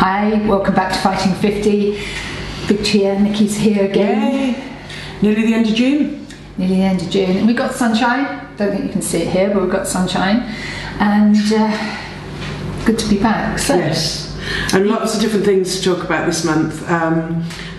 Hi, welcome back to Fighting 50. Vichy here, Nikki's here again. Yay. Nearly the end of June. Nearly the end of June. And we've got sunshine. Don't think you can see it here, but we've got sunshine. And good to be back. So, yes. And lots of different things to talk about this month.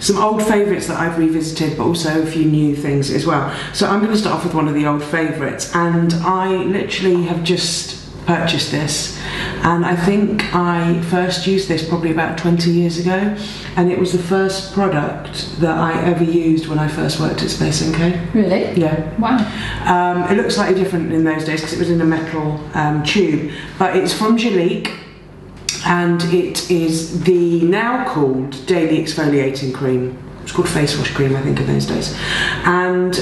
Some old favourites that I've revisited, but also a few new things as well. So I'm going to start off with one of the old favourites. And I literally have just purchased this, and I think I first used this probably about 20 years ago, and it was the first product that I ever used when I first worked at Space NK. Really? Yeah. Wow. It looked slightly different in those days because it was in a metal tube, but it's from Jurlique, and it is the now called Daily Exfoliating Cream. It's called face wash cream, I think, in those days. And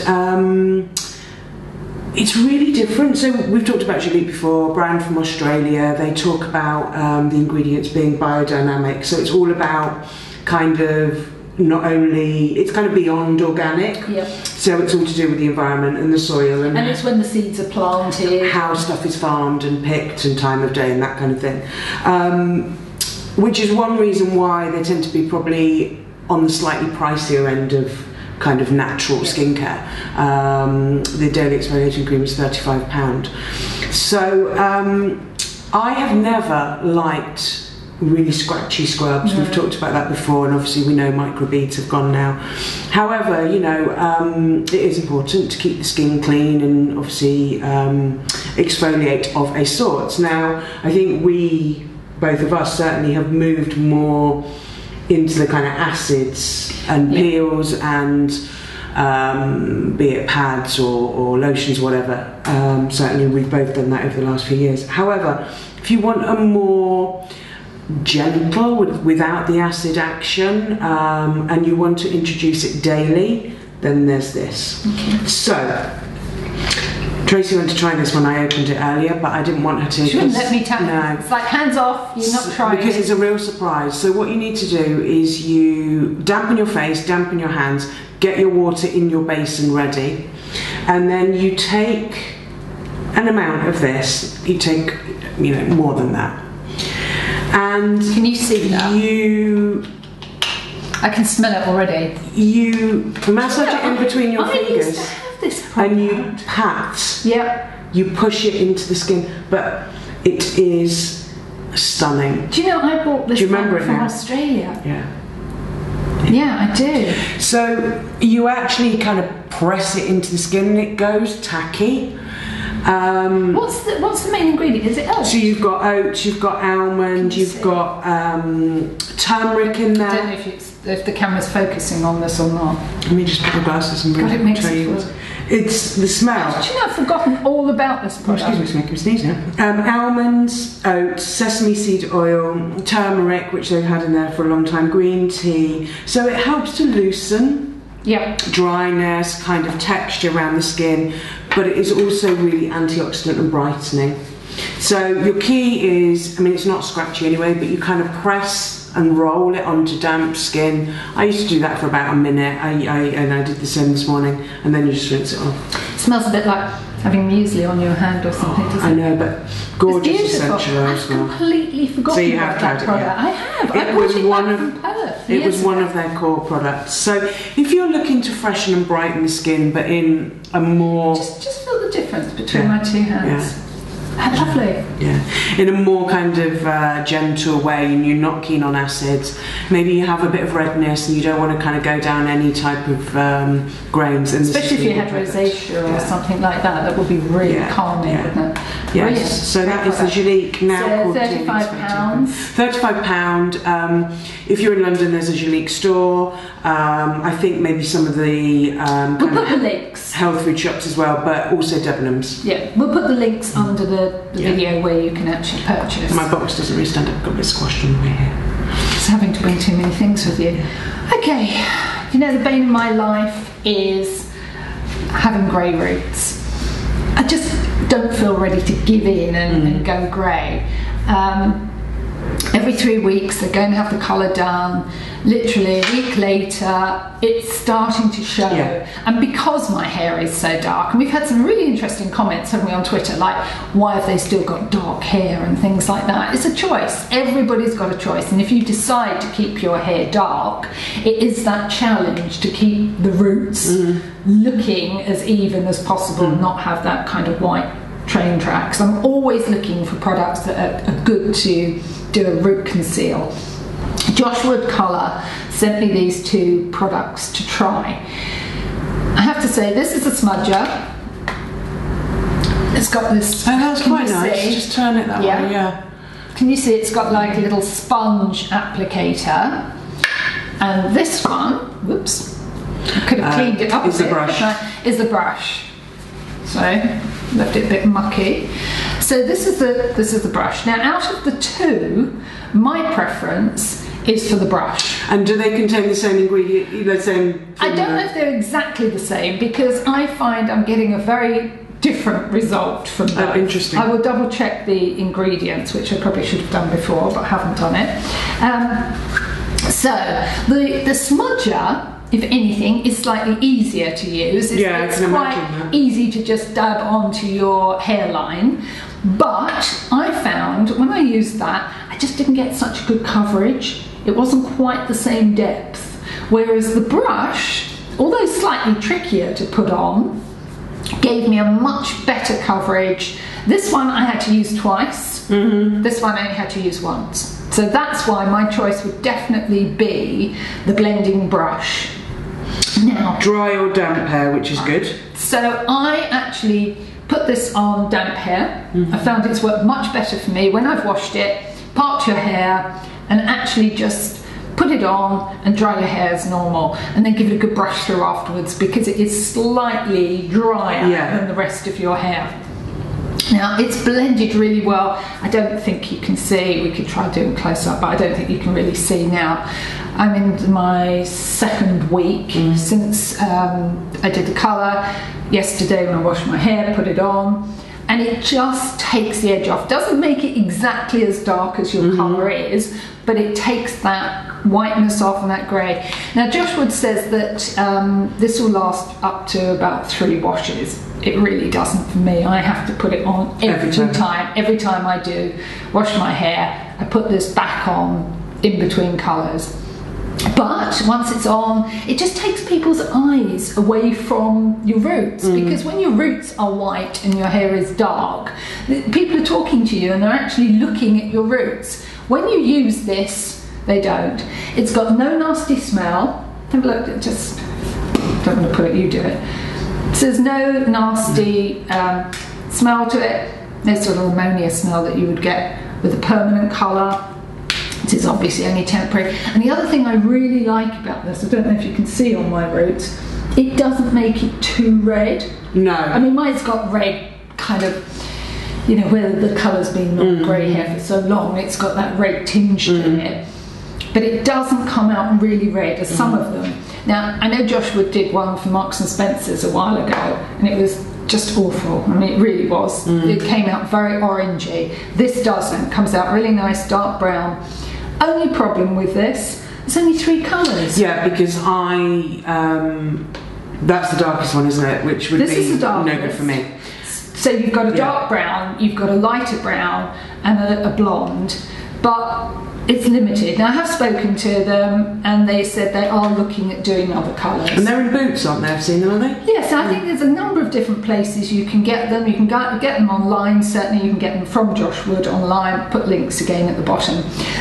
it's really different. So we've talked about Jurlique before, brand from Australia. They talk about the ingredients being biodynamic. So it's all about kind of not only, it's kind of beyond organic. Yep. So it's all to do with the environment and the soil. And it's when the seeds are planted. How stuff is farmed and picked and time of day and that kind of thing. Which is one reason why they tend to be probably on the slightly pricier end of kind of natural skincare. The Daily Exfoliating Cream is £35. So I have never liked really scratchy scrubs. We've talked about that before, and obviously we know microbeads have gone now. However, you know, it is important to keep the skin clean and obviously exfoliate of a sort. Now, I think we, both of us, certainly have moved more into the kind of acids and peels and be it pads or lotions, whatever. Certainly we've both done that over the last few years. However, if you want a more gentle, without the acid action, and you want to introduce it daily, then there's this. Okay. So Tracey went to try this when I opened it earlier, but I didn't want her to. She wouldn't let me try. No. It's like hands off, you're not trying. Because it's a real surprise. So what you need to do is you dampen your face, dampen your hands, get your water in your basin ready, and then you take an amount of this. You take, you know, more than that. And can you see that? I can smell it already. You massage it in between your fingers. And you pat. Yep. You push it into the skin, but it is stunning. Do you know I bought this from Australia? Yeah. Yeah, I do. So you actually kind of press it into the skin and it goes tacky. What's the main ingredient? Is it oats? So you've got oats, you've got almond, you've got turmeric in there. I don't know if the camera's focusing on this or not. Let me just put the glasses and really show you. It's the smell. Do you know I've forgotten all about this product? Oh, excuse me, it's making me sneeze now. Almonds, oats, sesame seed oil, turmeric, which they've had in there for a long time, green tea. So it helps to loosen. Yep. Dryness, kind of texture around the skin, but it is also really antioxidant and brightening. So your key is, I mean, it's not scratchy anyway, but you kind of press and roll it onto damp skin. I used to do that for about a minute, and I did the same this morning, and then you just rinse it off. It smells a bit like having muesli on your hand or something, doesn't it? I know, but gorgeous essential oil smell. I've completely forgotten about that product. Yeah. I have. It was one of their core products. So if you're looking to freshen and brighten the skin, but in a more... Just feel the difference between my two hands. Yeah. Lovely. Yeah, in a more kind of gentle way, and you're not keen on acids. Maybe you have a bit of redness and you don't want to kind of go down any type of grains. And especially if you had rosacea or something like that, that would be really calming, wouldn't it? Yes, brilliant. So that is the Jurlique now called £35. £35. If you're in London, there's a Jurlique store. I think maybe some of the we'll put the links. Health food shops as well, but also Debenhams. Yeah, we'll put the links under the video where you can actually purchase. My box doesn't really stand up, I've got a bit squashed on the way here. Just having to bring too many things with you. Okay, you know, the bane of my life is having grey roots. I just don't feel ready to give in and go grey. Every 3 weeks they're going to have the colour done. Literally a week later it's starting to show. And because my hair is so dark, and we've had some really interesting comments, haven't we, on Twitter, like why have they still got dark hair and things like that. It's a choice. Everybody's got a choice, and if you decide to keep your hair dark, it is that challenge to keep the roots looking as even as possible, not have that kind of white train tracks. I'm always looking for products that are good to do a root conceal. Josh Wood Colour sent me these 2 products to try. I have to say, this is a smudger. It's got this. Oh, that's quite nice. Just turn it that way, yeah. Can you see it's got like a little sponge applicator? And this one, whoops, I could have cleaned it up is a the bit, brush. Is the brush. So left it a bit mucky. So this is the brush. Now, out of the 2, my preference is for the brush. And do they contain the same ingredient, the same? I don't know if they're exactly the same, because I find I'm getting a very different result from those. Oh, interesting. I will double check the ingredients, which I probably should have done before, but haven't done it. So the smudger, if anything, is slightly easier to use. It's quite easy to just dab onto your hairline. But I found when I used that, I just didn't get such good coverage. It wasn't quite the same depth. Whereas the brush, although slightly trickier to put on, gave me a much better coverage. This one I had to use twice. This one I only had to use once. So that's why my choice would definitely be the blending brush. Now, dry or damp hair, which is good. So I actually put this on damp hair. I found it's worked much better for me when I've washed it. Part your hair and actually just put it on and dry your hair as normal, and then give it a good brush through afterwards, because it is slightly drier than the rest of your hair. Now, it's blended really well. I don't think you can see. We could try doing close up, but I don't think you can really see now. I'm in my 2nd week since I did the colour. Yesterday when I washed my hair, put it on, and it just takes the edge off. Doesn't make it exactly as dark as your colour is, but it takes that whiteness off and that grey. Now, Josh Wood says that this will last up to about 3 washes. It really doesn't for me. I have to put it on every time. Every time I do wash my hair, I put this back on in between colours. But once it's on, it just takes people's eyes away from your roots, because when your roots are white and your hair is dark, people are talking to you and they're actually looking at your roots. When you use this, they don't. It's got no nasty smell. Have a look, just don't want to put it, you do it. So there's no nasty smell to it. There's sort of ammonia smell that you would get with a permanent colour. It is obviously only temporary. And the other thing I really like about this, I don't know if you can see on my roots, it doesn't make it too red. No. I mean, mine's got red kind of, you know, where the colour's been on grey hair for so long, it's got that red tinge to it. But it doesn't come out really red as some of them. Now, I know Josh Wood did one for Marks and Spencer's a while ago, and it was just awful. I mean, it really was. It came out very orangey. This doesn't. It comes out really nice, dark brown. Only problem with this, it's only 3 colours. Yeah, because that's the darkest one, isn't it? Which would be no good for me. So you've got a dark brown, you've got a lighter brown, and a blonde, but it's limited. Now, I have spoken to them, and they said they are looking at doing other colours. And they're in Boots, aren't they? I've seen them, are they? Yes, I think there's a number of different places you can get them. You can get them online, certainly you can get them from Josh Wood online, put links again at the bottom.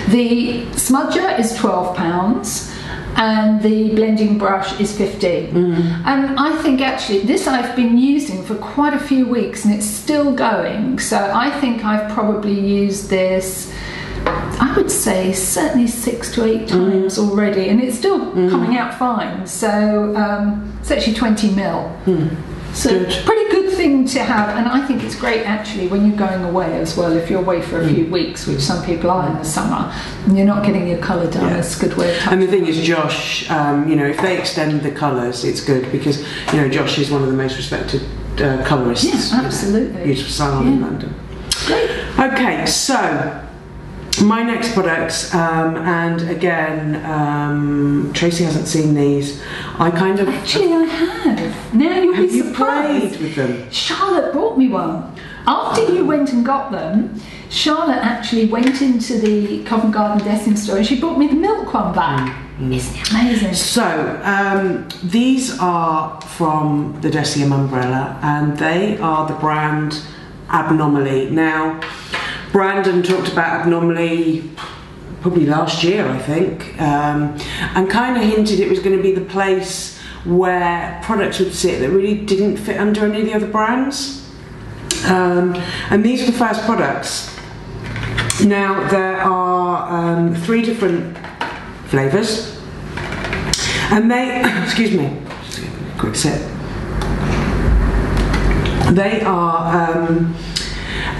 The smudger is £12, and the blending brush is 15. And I think actually this I've been using for quite a few weeks, and it's still going. So I think I've probably used this, I would say certainly 6 to 8 times already, and it's still coming out fine. So it's actually 20ml. So pretty good thing to have, and I think it's great actually when you're going away as well. If you're away for a few weeks, which some people are in the summer, and you're not getting your colour done, it's a good way of. And the thing is, Josh, you know, if they extend the colours, it's good, because you know Josh is one of the most respected colourists. Yeah, absolutely. Beautiful salon in London. Great. Okay, so My next products, and again, Tracey hasn't seen these. I kind of actually I have. Now you'll be surprised. Played with them? Charlotte brought me one. After you went and got them, Charlotte actually went into the Covent Garden Denim store and she brought me the milk one back. Isn't it amazing? So, these are from the Deciem umbrella, and they are the brand Abnomaly. Now, Brandon talked about Abnomaly probably last year, I think, and kind of hinted it was going to be the place where products would sit that really didn't fit under any of the other brands. And these are the first products. Now, there are 3 different flavours, and they, excuse me, just a quick sip. They are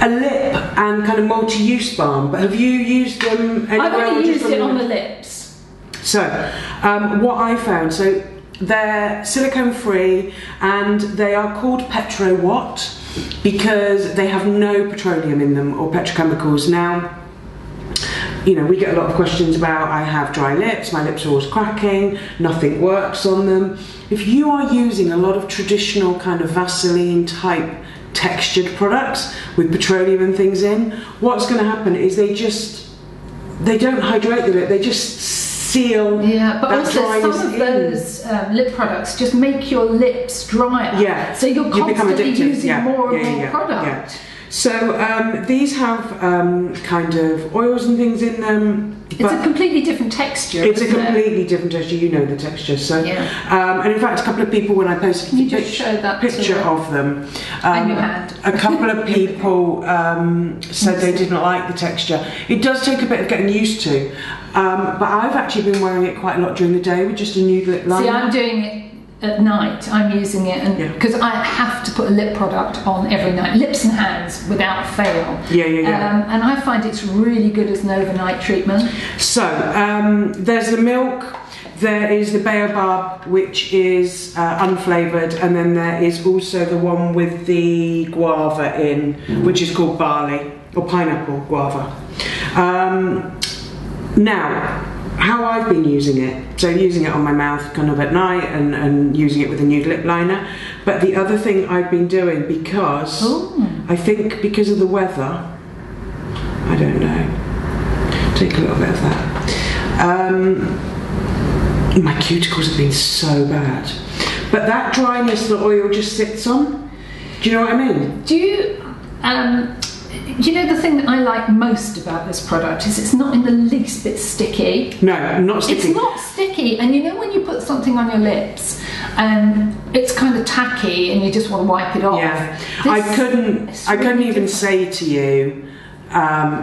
a lip and kind of multi-use balm, but have you used them anywhere? I've only used it on the lips. So, what I found, so they're silicone free and they are called Petro Watt because they have no petroleum in them or petrochemicals. Now, you know, we get a lot of questions about, I have dry lips, my lips are always cracking, nothing works on them. If you are using a lot of traditional kind of Vaseline type textured products with petroleum and things in, what's going to happen is they don't hydrate the lip, they just seal. Yeah, but that also dryness some of in. those lip products just make your lips drier. Yeah, so you're constantly using more and more product. Yeah. So these have kind of oils and things in them. It's a completely different texture. It's a completely different texture. You know the texture. So, and in fact, a couple of people, when I posted a picture of them, a couple of people said they didn't like the texture. It does take a bit of getting used to, but I've actually been wearing it quite a lot during the day with just a nude lip liner. See, I'm doing it at night. I'm using it, and because I have to put a lip product on every night, lips and hands without fail. And I find it's really good as an overnight treatment. So there's the milk, there is the baobab, which is unflavoured, and then there is also the one with the guava in, which is called barley or pineapple guava. Now, how I've been using it, so using it on my mouth kind of at night and using it with a nude lip liner, but the other thing I've been doing, because I think because of the weather, I don't know, take a little bit of that, my cuticles have been so bad, but that dryness the oil just sits on, do you know what I mean? Do you know the thing that I like most about this product is it's not in the least bit sticky. No, not sticky. It's not sticky, and you know when you put something on your lips and it's kind of tacky and you just want to wipe it off. Yeah, I couldn't even say to you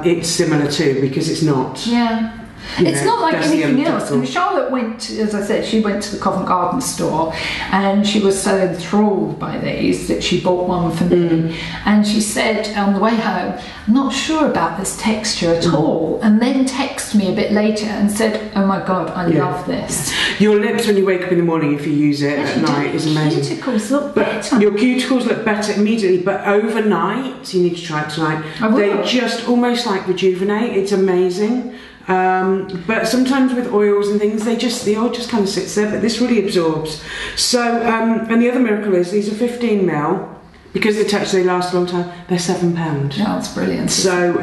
it's similar to, because it's not. Yeah. It's not like anything else. And Charlotte went, as I said, she went to the Covent Garden store and she was so enthralled by these that she bought one for me. And she said on the way home, I'm not sure about this texture at all. And then texted me a bit later and said, oh my God, I love this. Your lips when you wake up in the morning, if you use it at night, is amazing. Your cuticles look better. Your cuticles look better immediately, but overnight, you need to try it tonight. They just almost like rejuvenate. It's amazing. But sometimes with oils and things, the oil just kind of sits there, but this really absorbs. So, and the other miracle is these are 15ml, because the texture, they last a long time, they're £7. Yeah, that's brilliant. So,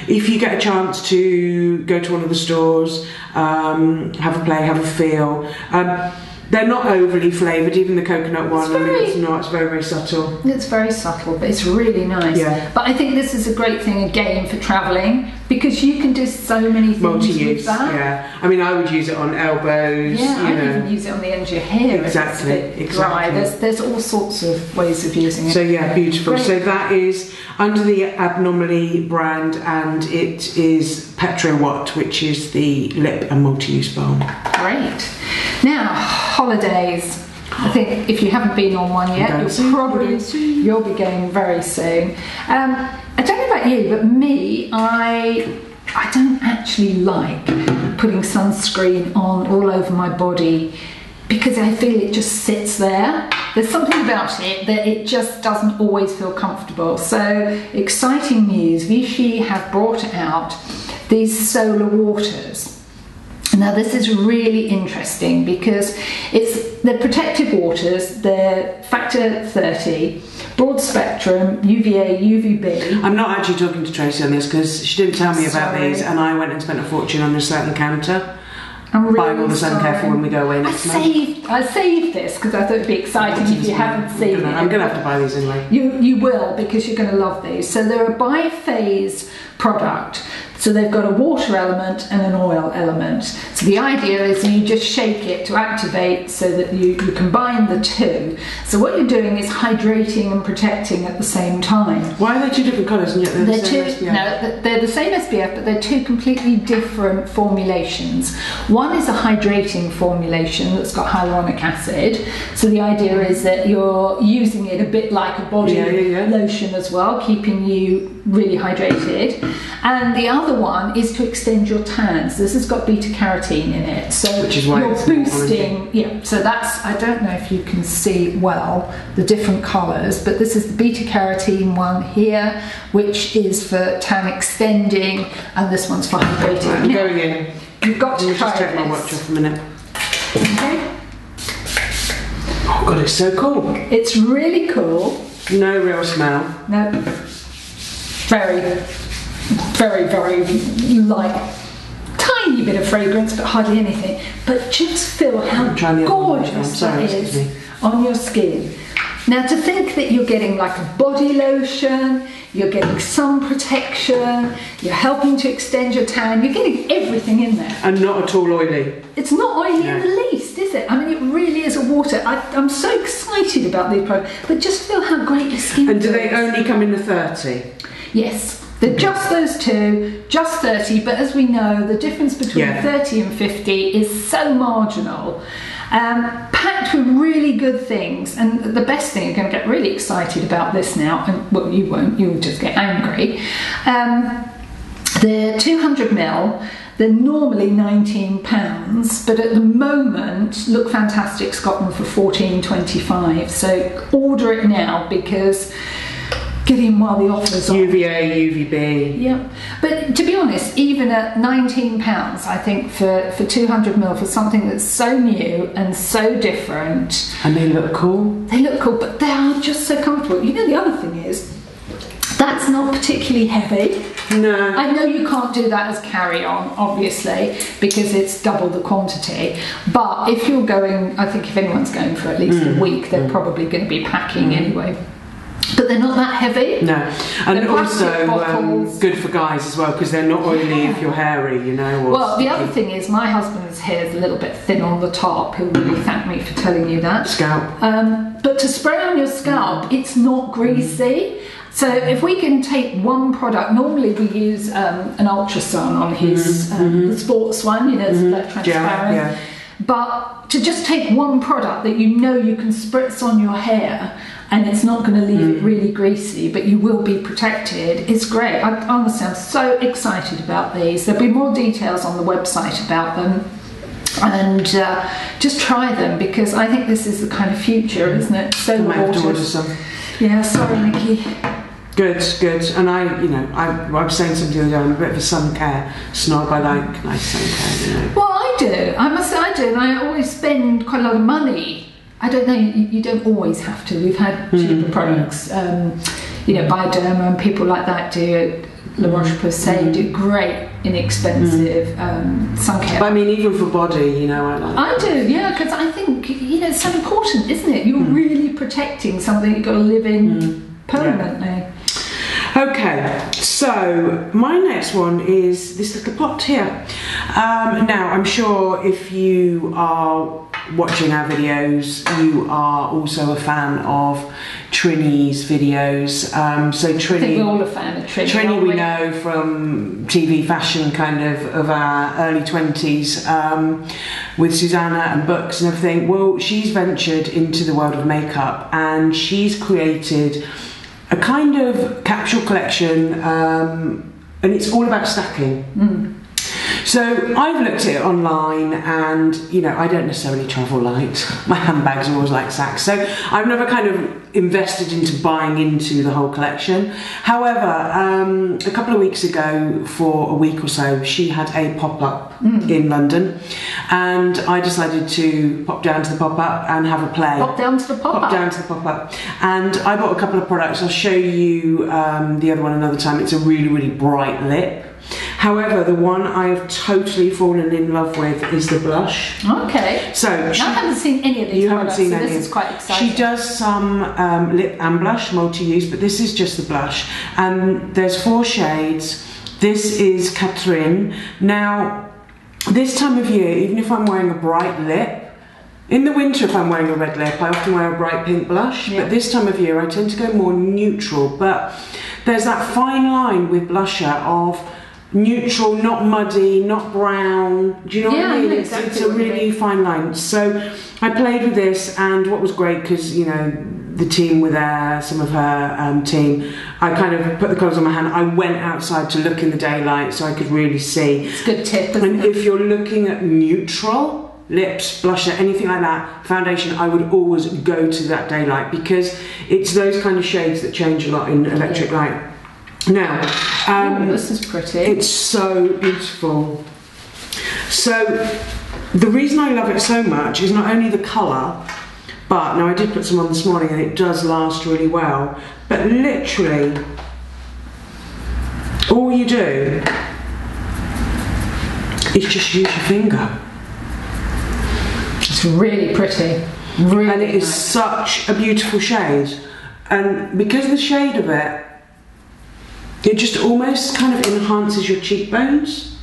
if you get a chance to go to one of the stores, have a play, have a feel. They're not overly flavoured, even the coconut one. It's very, very subtle. It's very subtle, but it's really nice. Yeah. But I think this is a great thing again for travelling, because you can do so many things with that. Yeah. I mean, I would use it on elbows. Yeah, I would even use it on the end of your hair. Exactly. If it's a bit dry. There's all sorts of ways of using it. So yeah, beautiful. Great. So that is under the Abnomaly brand, and it is Petro Watt, which is the lip and multi-use balm. Great. Now, holidays. I think if you haven't been on one yet, you'll be going very soon. I don't know about you, but me, I don't actually like putting sunscreen on all over my body, because I feel it just sits there. There's something about it that it just doesn't always feel comfortable. So, exciting news, Vichy have brought out these solar waters. Now this is really interesting because they're protective waters, they're factor 30, broad spectrum, UVA, UVB. I'm not actually talking to Tracey on this because she didn't tell me about these, and I went and spent a fortune on a certain counter. I'm really buying all the sun care for when we go away next month. I saved this because I thought it'd be exciting if you haven't seen it. I'm going to have to buy these anyway. You will, because you're going to love these. So they're a biphase product. So they've got a water element and an oil element. So the idea is you just shake it to activate so that you combine the two. So what you're doing is hydrating and protecting at the same time. Why are they two different colours and yet they're the same SPF? No, they're the same SPF, but they're two completely different formulations. One is a hydrating formulation that's got hyaluronic acid. So the idea is that you're using it a bit like a body lotion as well, keeping you really hydrated. And the other one is to extend your tan. So this has got beta carotene in it, so which is why you're boosting. Yeah, so that's, I don't know if you can see well the different colours, but this is the beta carotene one here, which is for tan extending, and this one's for hydrating. Right, I'm going in. You've got to try just take this. my watch off a minute. Okay. Oh god, it's so cool. It's really cool. No real smell. No. Very, very, very light, tiny bit of fragrance, but hardly anything. But just feel how gorgeous that is on your skin. Now, to think that you're getting like a body lotion, you're getting sun protection, you're helping to extend your tan, you're getting everything in there. And not at all oily. It's not oily in the least, is it? I mean, it really is a water. I'm so excited about these products, but just feel how great your skin is. And do they only come in the 30? Yes, they're just those two, just 30, but as we know, the difference between 30 and 50 is so marginal. Packed with really good things, and the best thing, you're going to get really excited about this now, and well, you won't, you'll just get angry. They're 200ml. They're normally £19, but at the moment, Look Fantastic's got them for $14.25. So order it now because get in while the offer's on. UVA, UVB. Yeah, but to be honest, even at £19, I think for 200ml for something that's so new and so different. And they look cool. They look cool, but they are just so comfortable. You know, the other thing is, that's not particularly heavy. No. I know you can't do that as carry-on, obviously, because it's double the quantity. But if you're going, I think if anyone's going for at least a week, they're probably going to be packing anyway. But they're not that heavy. No, and also good for guys as well because they're not oily if you're hairy, you know. Or well, the other thing is my husband's hair is a little bit thin on the top. He'll really thank me for telling you that. Scalp. But to spray on your scalp, it's not greasy. So if we can take one product, normally we use an Ultra Sun on his the sports one, you know, it's that transparent. Yeah. But to just take one product that you know you can spritz on your hair and it's not going to leave it really greasy, but you will be protected, it's great. Honestly, I'm so excited about these. There'll be more details on the website about them. And just try them because I think this is the kind of future, isn't it? So I might have to order some. Yeah, sorry, Nikki. Good. And I was saying something the other day, I'm a bit of a sun care snob. I like nice sun care, you know. Well, I do. I must say I do, and I always spend quite a lot of money. I don't know, you don't always have to. We've had cheaper products, you know, Bioderma and people like that do it. La Roche-Posay do great, inexpensive sun care. But I mean, even for body, you know, I like. I do, yeah, because I think, you know, it's so important, isn't it? You're really protecting something you've got to live in permanently. Yeah. Okay, so my next one is this little pot here. Now, I'm sure if you are watching our videos, you are also a fan of Trinny's videos. So Trinny, I think we're all a fan of Trinny. Trinny we know from TV fashion kind of our early 20s with Susanna and books and everything. Well, she's ventured into the world of makeup and she's created a kind of capsule collection and it's all about stacking. So I've looked at it online, and you know, I don't necessarily travel light. My handbags are always like sacks, so I've never kind of invested into buying into the whole collection. However, a couple of weeks ago, for a week or so, she had a pop-up in London, and I decided to pop down to the pop-up and have a play. Pop down to the pop-up? Pop down to the pop-up. And I bought a couple of products. I'll show you the other one another time. It's a really, really bright lip. However, the one I've totally fallen in love with is the blush. Okay. So I haven't seen any of these products, so this is quite exciting. She does some lip and blush, multi-use, but this is just the blush. And there's 4 shades. This is Catherine. Now, this time of year, even if I'm wearing a bright lip, in the winter if I'm wearing a red lip, I often wear a bright pink blush, but this time of year I tend to go more neutral. But there's that fine line with blusher of neutral, not muddy, not brown. Do you know what I mean? Exactly. It's a really fine line. So I played with this, and what was great, because you know the team were there, some of her team, I kind of put the colours on my hand. I went outside to look in the daylight so I could really see. It's a good tip, isn't and it? if you're looking at neutral lips, blusher, anything like that, foundation, I would always go to that daylight, because it's those kind of shades that change a lot in electric light. Now, this is pretty. It's so beautiful. So the reason I love it so much is not only the colour, but now I did put some on this morning and it does last really well, but literally all you do is just use your finger. It's really pretty. Really and it is nice. Such a beautiful shade, and because of the shade of it, it just almost kind of enhances your cheekbones.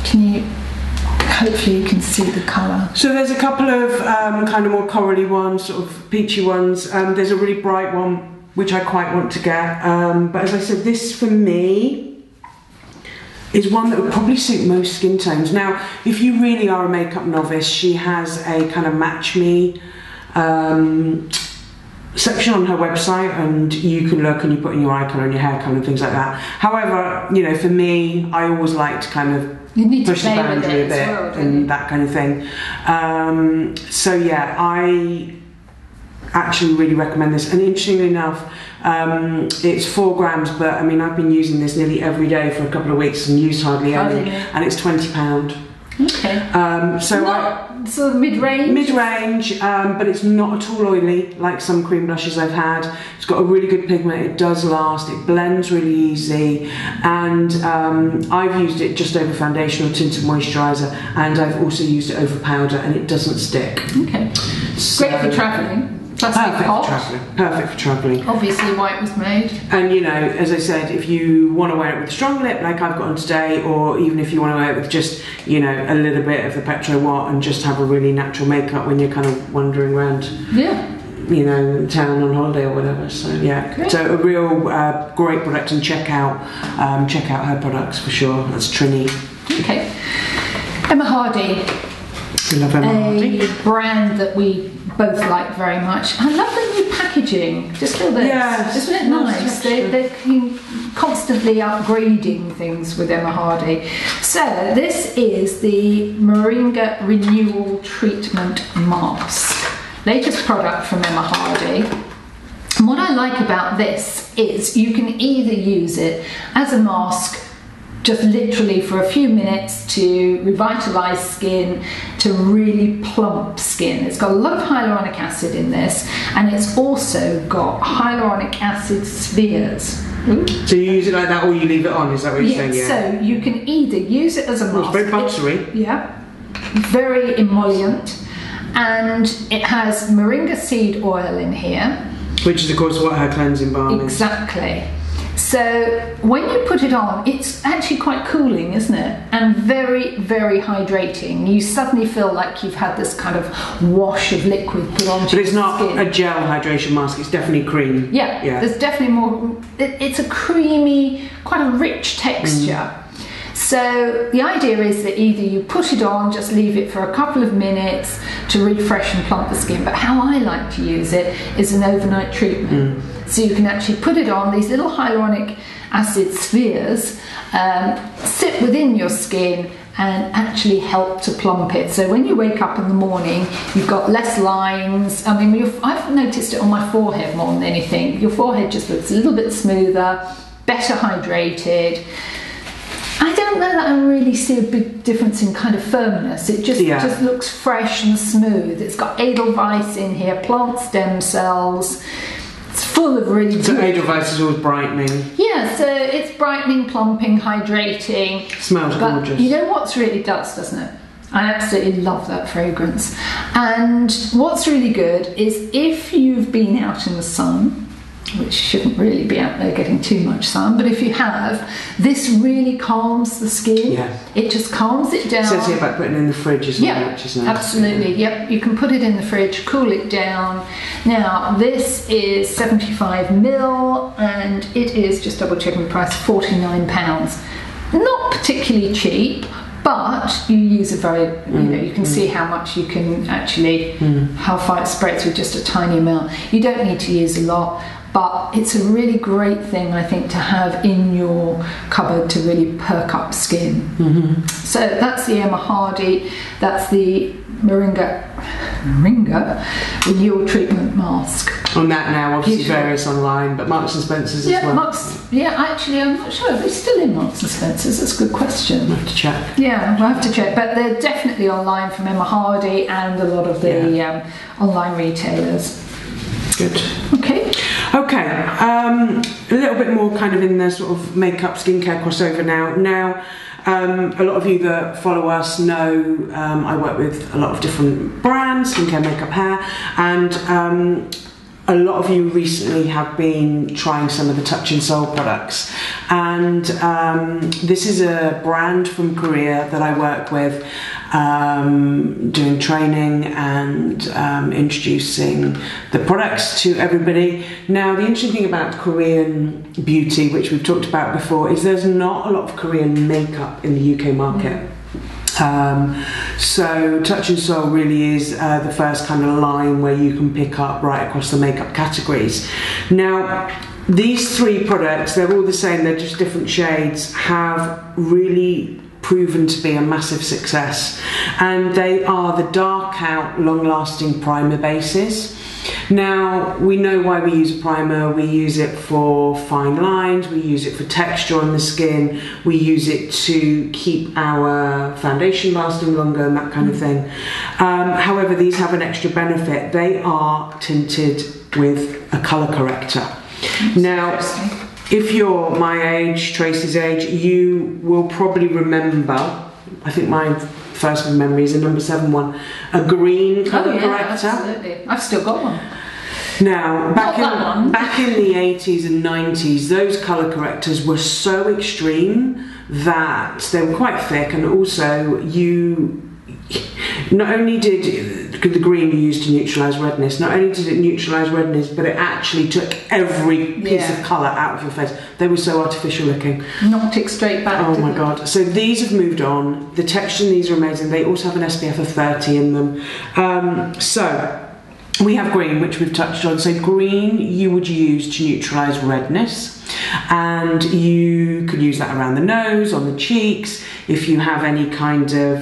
Hopefully you can see the colour. So there's a couple of kind of more corally ones, sort of peachy ones. There's a really bright one which I quite want to get, but as I said, this for me is one that would probably suit most skin tones. Now, if you really are a makeup novice, she has a kind of match me section on her website, and you can look and you put in your eye colour and your hair colour and things like that. However, you know, for me, I always like to kind of push the boundary a bit and that kind of thing. So yeah, I actually really recommend this, and interestingly enough, it's 4 grams, but I mean, I've been using this nearly every day for a couple of weeks and used hardly any, and it's £20. Okay. So mid-range? Mid-range, but it's not at all oily like some cream blushes I've had. It's got a really good pigment, it does last, it blends really easy, and I've used it just over foundation or tinted moisturiser, and I've also used it over powder, and it doesn't stick. Okay. So, great for travelling. Perfect for travelling. Obviously white was made. And you know, as I said, if you want to wear it with a strong lip like I've got on today, or even if you want to wear it with just, you know, a little bit of the Petro Watt and just have a really natural makeup when you're kind of wandering around, you know, town on holiday or whatever. So yeah, great. So a real great product, and check out her products for sure. That's Trinny. Okay. Emma Hardie. We love Emma Hardie. A brand that we both like very much. I love the new packaging. Just feel this. Yes, isn't it nice? They're constantly upgrading things with Emma Hardie. So this is the Moringa Renewal Treatment Mask. Latest product from Emma Hardie. And what I like about this is you can either use it as a mask, just literally for a few minutes, to revitalise skin, to really plump skin. It's got a lot of hyaluronic acid in this, and it's also got hyaluronic acid spheres. Ooh. So you use it like that, or you leave it on, is that what you're saying? Yeah. So you can either use it as a mask. It's very buttery. Yeah. Very emollient. And it has moringa seed oil in here. Which is of course what her cleansing balm is. Exactly. So when you put it on, it's actually quite cooling, isn't it? And very, very hydrating. You suddenly feel like you've had this kind of wash of liquid put onto your skin. But it's not a gel hydration mask, it's definitely cream. Yeah. There's definitely more, it's a creamy, quite a rich texture. So the idea is that either you put it on, just leave it for a couple of minutes to refresh and plump the skin, but how I like to use it is an overnight treatment. So you can actually put it on, these little hyaluronic acid spheres, sit sit within your skin and actually help to plump it. So when you wake up in the morning, you've got less lines. I mean, I've noticed it on my forehead more than anything. Your forehead just looks a little bit smoother, better hydrated. I don't know that I really see a big difference in kind of firmness. It just looks fresh and smooth. It's got Edelweiss in here, plant stem cells. It's full of really So Edelweiss is always brightening. Yeah, so it's brightening, plumping, hydrating. Smells gorgeous. You know what's really doesn't it? I absolutely love that fragrance. And what's really good is if you've been out in the sun, which shouldn't really be out there getting too much sun, but if you have, this really calms the skin. Yeah. It just calms it down. It says here about putting it in the fridge as well. Yeah, which is nice. absolutely. Yep, you can put it in the fridge, cool it down. Now, this is 75ml and it is, just double checking the price, £49. Not particularly cheap, but you use a very, you can see how much you can actually, how far it spreads with just a tiny amount. You don't need to use a lot. But it's a really great thing, I think, to have in your cupboard to really perk up skin. So that's the Emma Hardie, that's the Moringa Renewal Treatment Mask. On that now, obviously various online, but Marks and Spencer's as well. Actually, I'm not sure. Are they still in Marks and Spencer's? That's a good question. We'll have to check. Yeah, we'll have to check. But they're definitely online from Emma Hardie and a lot of the online retailers. Good. Okay. Okay, a little bit more kind of in the sort of makeup, skincare crossover now. A lot of you that follow us know I work with a lot of different brands, skincare, makeup, hair, and a lot of you recently have been trying some of the Touch and Sol products. And this is a brand from Korea that I work with, doing training and introducing the products to everybody. Now, the interesting thing about Korean beauty, which we've talked about before, is there's not a lot of Korean makeup in the UK market. So Touch and Sol really is the first kind of line where you can pick up right across the makeup categories. Now, these three products, they're all the same, they're just different shades, have really proven to be a massive success, and they are the dark out, long-lasting primer bases. Now, we know why we use a primer. We use it for fine lines, we use it for texture on the skin, we use it to keep our foundation lasting longer and that kind of thing. However, these have an extra benefit. They are tinted with a colour corrector. Now, if you're my age, Tracey's age, you will probably remember, I think my first memory is a number 7 one, a green colour corrector. Absolutely. I've still got one. Now, back in the 80s and 90s, those colour correctors were so extreme that they were quite thick, and also you not only did the green you used to neutralise redness, not only did it neutralise redness, but it actually took every piece of colour out of your face. They were so artificial looking. Knocked it straight back. Oh my god. So these have moved on. The texture in these are amazing. They also have an SPF of 30 in them. So we have green, which we've touched on. So green you would use to neutralise redness, and you could use that around the nose, on the cheeks, if you have any kind of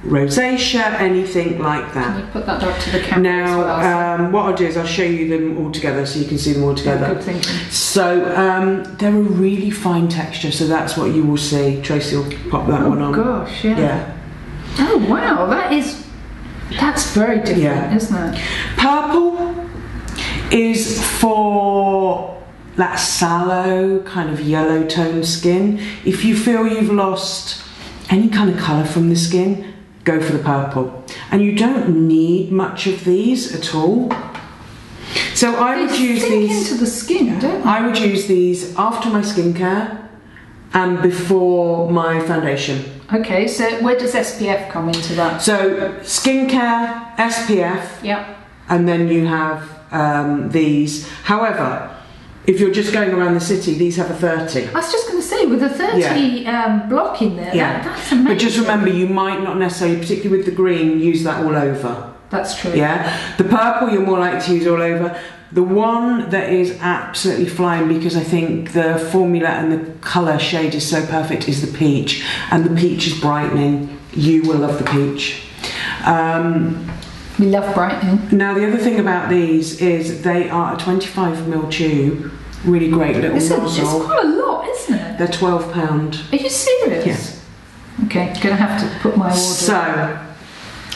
rosacea, anything like that. Can you put that up to the camera? Now, what I'll do is I'll show you them all together so you can see them all together. Good thinking. So they're a really fine texture, so that's what you will see. Tracey will pop that one on. Oh gosh, yeah. Oh wow, that's very different, isn't it? Purple is for that sallow, kind of yellow toned skin. If you feel you've lost any kind of colour from the skin, go for the purple. And you don't need much of these at all. So I would use these into the skin, don't they? I would use these after my skincare and before my foundation. Okay, so where does SPF come into that? So skincare, SPF, and then you have these. However, if you're just going around the city, these have a 30. I was just going to say, with a 30 block in there, that's amazing. But just remember, you might not necessarily, particularly with the green, use that all over. That's true. Yeah, the purple you're more likely to use all over. The one that is absolutely flying, because I think the formula and the colour shade is so perfect, is the peach. And the peach is brightening. You will love the peach. We love brightening. Now, the other thing about these is they are a 25ml tube. Really great little nozzle. It's quite a lot, isn't it? They're £12. Are you serious? Yes. Okay, gonna have to put my order. So,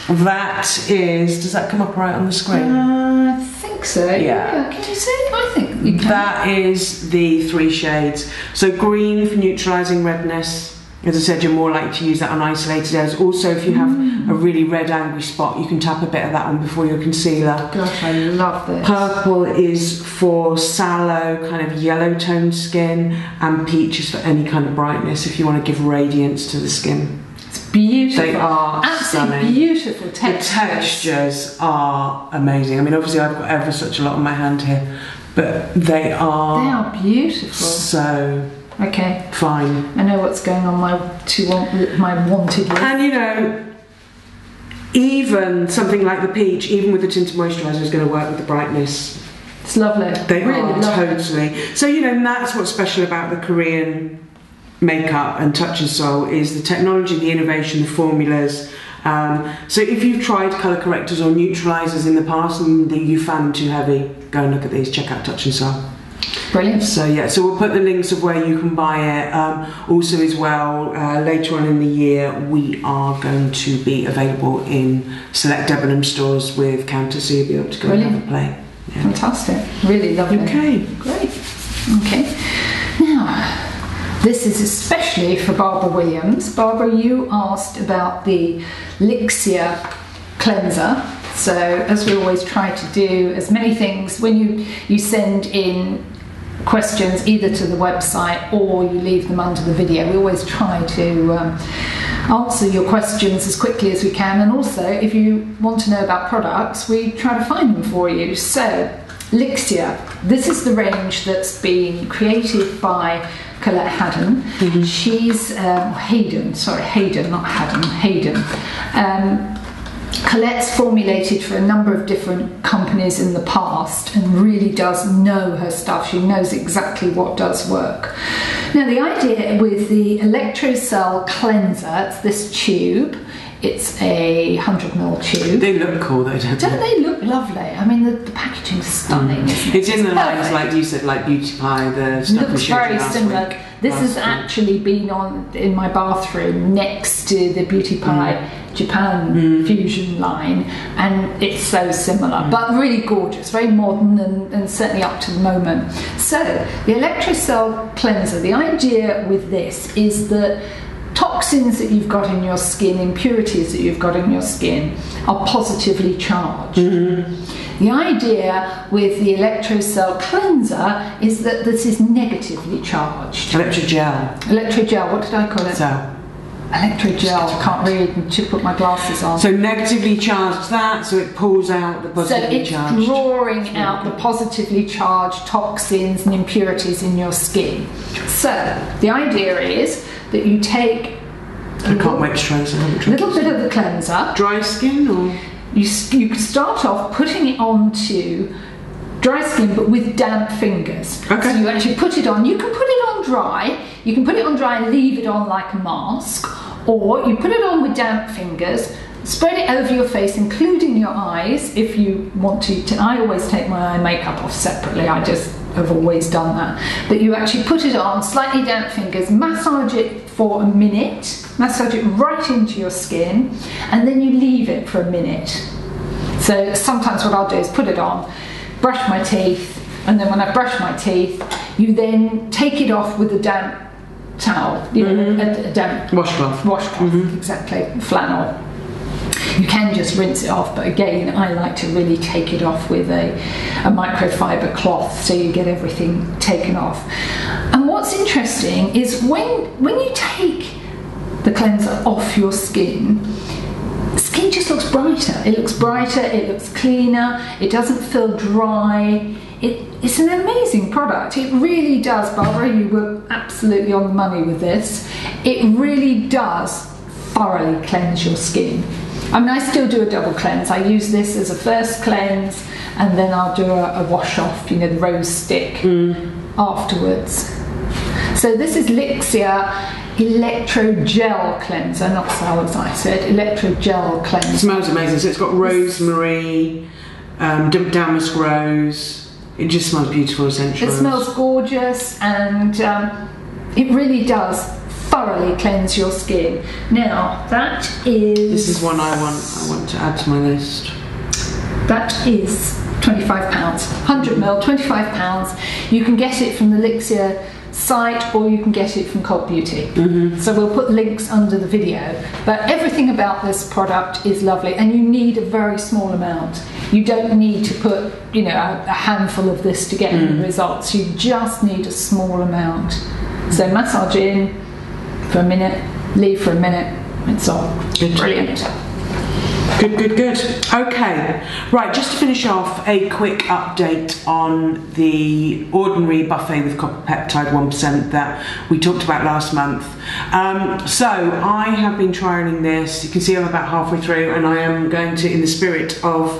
that is, does that come up right on the screen? I think so. Yeah. Can you see? I think you can. That is the 3 shades. So green for neutralising redness. As I said, you're more likely to use that on isolated areas. Also, if you have a really red angry spot, you can tap a bit of that on before your concealer. Gosh, I love this. Purple is for sallow, kind of yellow toned skin, and peach is for any kind of brightness if you want to give radiance to the skin. It's beautiful. They are absolutely stunning. Beautiful textures. The textures are amazing. I mean, obviously I've got ever such a lot on my hand here, but they are beautiful. So okay, fine. I know what's going on my wanted list. And you know, even something like the peach, even with the tinted moisturiser, is going to work with the brightness. It's lovely. They really are lovely. totally. So you know, and that's what's special about the Korean makeup and Touch and Sol, is the technology, the innovation, the formulas. So if you've tried colour correctors or neutralisers in the past and that you found too heavy, go and look at these. Check out Touch and Sol. Brilliant. So yeah, so we'll put the links of where you can buy it. Also as well, later on in the year, we are going to be available in select Debenham stores with counters, so you'll be able to go and have a play. Yeah. Fantastic. Really lovely. Okay. Great. Okay. Now, this is especially for Barbara Williams. Barbara, you asked about the Lixia cleanser. So as we always try to do, as many things, when you send in questions either to the website or you leave them under the video, we always try to answer your questions as quickly as we can, and also if you want to know about products, we try to find them for you. So Lixia, this is the range that's been created by Colette Haddon. She's Hayden, not Haddon, Hayden. Colette's formulated for a number of different companies in the past and really does know her stuff. She knows exactly what does work. Now, the idea with the Electrode cleanser, it's this tube. It's a 100ml tube. They look cool though, don't they look lovely? I mean, the packaging's stunning, isn't it? It's in the lines, like you said, like Beauty Pie, the stuff we showed you last week. This has actually been on in my bathroom next to the Beauty Pie Japan Fusion line, and it's so similar, but really gorgeous, very modern, and certainly up to the moment. So the Electrode cleanser, the idea with this is that toxins that you've got in your skin, impurities that you've got in your skin, are positively charged. The idea with the Electrode cleanser is that this is negatively charged. Electrogel. Electrogel, what did I call it? Electrogel, can't read and should put my glasses on. So negatively charged that, so it pulls out the positively charged. So it's drawing out the positively charged toxins and impurities in your skin. So the idea is that you take I can't wait to try this. a little bit of the cleanser. Dry skin, or you can start off putting it onto dry skin, but with damp fingers. Okay. So you actually put it on. You can put it on dry. You can put it on dry and leave it on like a mask, or you put it on with damp fingers. Spread it over your face, including your eyes, if you want to. I always take my eye makeup off separately. I just have always done that. But you actually put it on, slightly damp fingers, massage it for a minute, massage it right into your skin, and then you leave it for a minute. So sometimes what I'll do is put it on, brush my teeth, and then when I brush my teeth, you then take it off with a damp towel, a damp washcloth, exactly, flannel. You can just rinse it off, but again, I like to really take it off with a microfiber cloth, so you get everything taken off. And what's interesting is when you take the cleanser off your skin, the skin just looks brighter. It looks brighter, it looks cleaner, it doesn't feel dry. It's an amazing product. It really does, Barbara, you were absolutely on the money with this. It really does thoroughly cleanse your skin. I mean, I still do a double cleanse. I use this as a first cleanse, and then I'll do a wash off, you know, the rose stick afterwards. So this is Lixia Electrode Gel Cleanser, not salves I said, Electrode Gel Cleanser. It smells amazing. So it's got rosemary, damask rose. It just smells beautiful, essential. It smells gorgeous, and it really does thoroughly cleanse your skin. Now that is... This is one I want to add to my list. That is £25, 100ml, £25. You can get it from the Lixia site, or you can get it from Cult Beauty. So we'll put links under the video. But everything about this product is lovely, and you need a very small amount. You don't need to put, you know, a handful of this to get any results. You just need a small amount. So massage in for a minute, leave for a minute. It's all brilliant. Good. Okay, right, just to finish off, a quick update on the ordinary buffet with copper peptide 1% that we talked about last month. So I have been trialling this. You can see I'm about halfway through, and I am going to, in the spirit of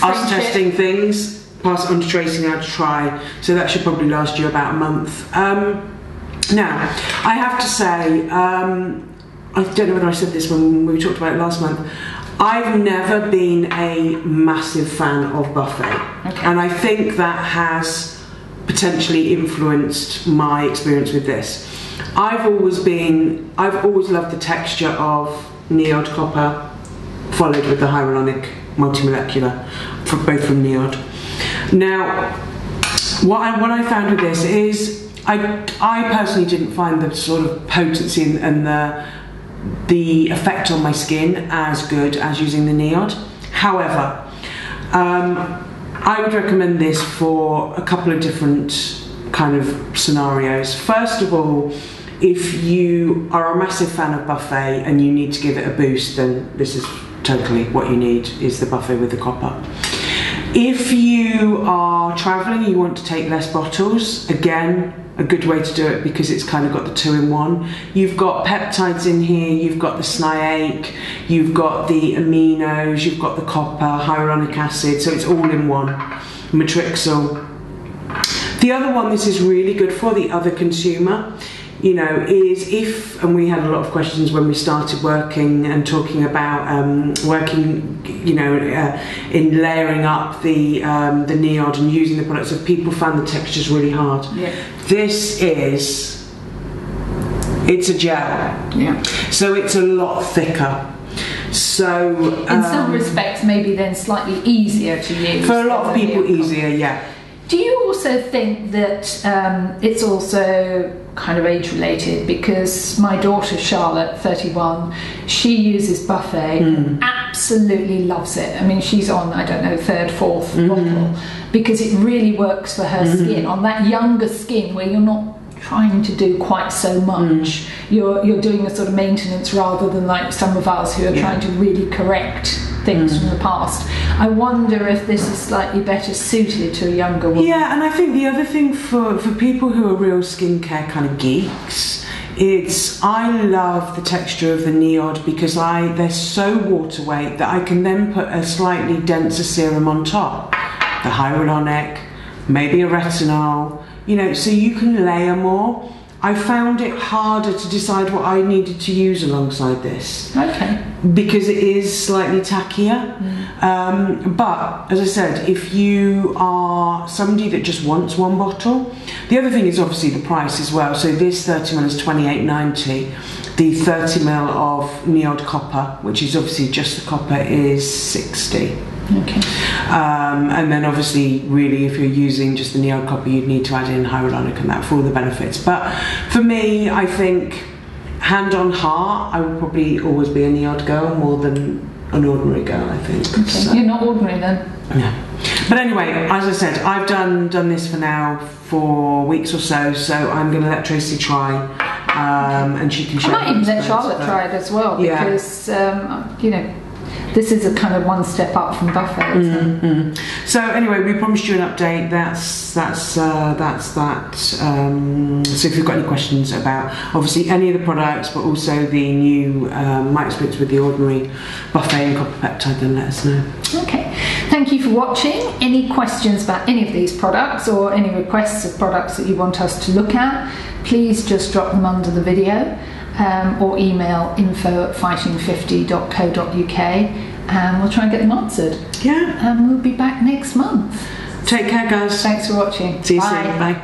us testing things, pass it on to Tracey now to try. So that should probably last you about a month. Now, I have to say, I don't know whether I said this when we talked about it last month, I've never been a massive fan of buffet, and I think that has potentially influenced my experience with this. I've always loved the texture of Neod copper, followed with the hyaluronic multimolecular, both from Neod. Now, what I found with this is I personally didn't find the sort of potency and the effect on my skin as good as using the Neod. However, I would recommend this for a couple of different kind of scenarios. First of all, if you are a massive fan of buffet and you need to give it a boost, then this is totally what you need, is the buffet with the copper. If you are travelling, you want to take less bottles, again, a good way to do it because it's kind of got the 2-in-1. You've got peptides in here, you've got the sniac, you've got the aminos, you've got the copper, hyaluronic acid, so it's all in one. Matrixyl. The other one this is really good for, the other consumer, you know, is if, and we had a lot of questions when we started working and talking about working, you know, in layering up the Neod and using the products, if people found the textures really hard. Yeah. This is, it's a gel. Yeah. So it's a lot thicker. So in some respects, maybe then slightly easier to use. For a lot of people, easier, yeah. Do you also think that it's also kind of age related? Because my daughter Charlotte, 31, she uses buffet, absolutely loves it. I mean, she's on, I don't know, third, fourth bottle, because it really works for her skin. On that younger skin where you're not trying to do quite so much, you're doing a sort of maintenance rather than like some of us who are trying to really correct things from the past. I wonder if this is slightly better suited to a younger woman. Yeah, and I think the other thing for people who are real skincare kind of geeks, I love the texture of the Neod because they're so water weight that I can then put a slightly denser serum on top. The hyaluronic, maybe a retinol, you know, so you can layer more. I found it harder to decide what I needed to use alongside this. Okay. Because it is slightly tackier. But, as I said, if you are somebody that just wants one bottle, the other thing is obviously the price as well. So this 30ml is $28.90. The 30ml of Neod copper, which is obviously just the copper, is $60. Okay. And then obviously, really, if you're using just the Neod copper, you'd need to add in hyaluronic and that for all the benefits. But for me, I think, hand on heart, I would probably always be a Neod girl more than an ordinary girl, I think. Okay. So. You're not ordinary then? Yeah. But anyway, as I said, I've done this for now for weeks or so, so I'm going to let Tracey try, and she can share. I might even let Charlotte try it as well, because you know, this is a kind of one step up from buffet. So anyway, we promised you an update. That's that. So if you've got any questions about obviously any of the products, but also the new my experience with the ordinary buffet and copper peptide, then let us know. Okay, thank you for watching. Any questions about any of these products or any requests of products that you want us to look at, please just drop them under the video or email info@fighting50.co.uk and we'll try and get them answered. Yeah. And we'll be back next month. Take care, guys. Thanks for watching. See you Bye. soon. Bye.